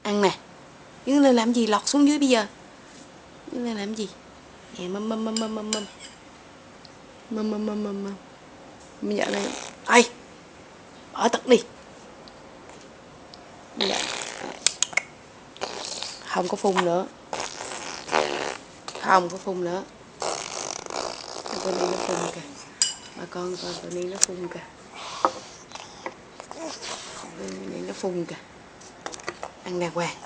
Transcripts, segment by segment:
Ăn nè. Đứng lên làm gì, lọt xuống dưới bây giờ. Đứng lên làm gì? Nè, mâm mâm mâm mâm mâm mâm. Mâm mâm mâm mâm mâm. Bây giờ này. Ây. Bỏ tật đi. Bây giờ. Không có phun nữa. Không có phun nữa. Con đi nó phun kìa. Bà con coi con đi nó phun kìa. Con đi nó phun kìa. Ăn đàng hoàng.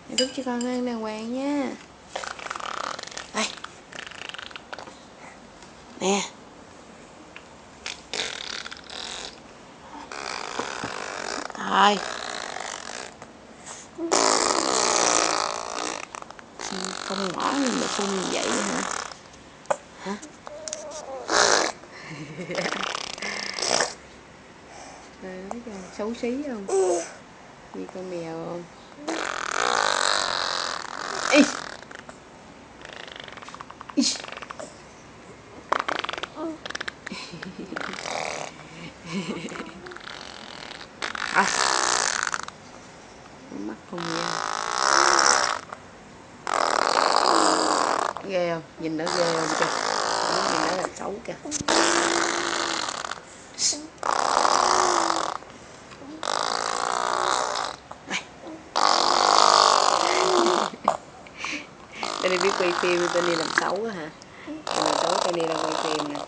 Đút cho con ăn đàng hoàng nha. Đây. Nè. Rồi. Không bỏ nhưng mà phun như vậy hả? Hả? Thấy chưa? Xấu xí không? Như con mèo không? Ê! Ê! À. Mắt con mèo. Ghê không? Nhìn nó ghê không kìa. Nhìn nó là xấu kìa. Tên này biết quay phim, tên này làm xấu á hả? Làm xấu tên này là quay phim nè.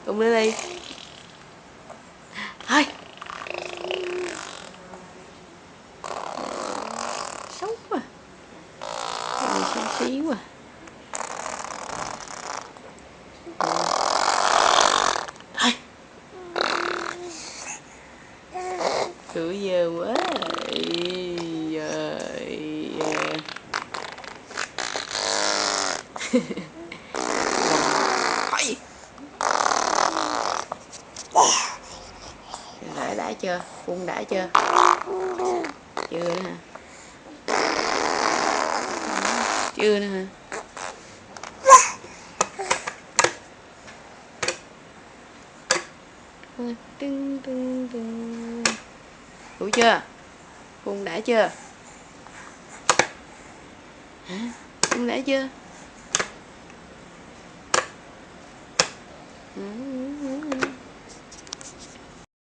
Cùng lên đi. Thôi. Xấu quá. Tên này xấu xí quá. Thôi. Cửa dơ quá. Đã chưa? Phun đã chưa? Chưa nữa hả? Chưa nữa hả? Tưng tưng tưng. Đủ chưa? Phun đã chưa? Hả? Phun đã chưa?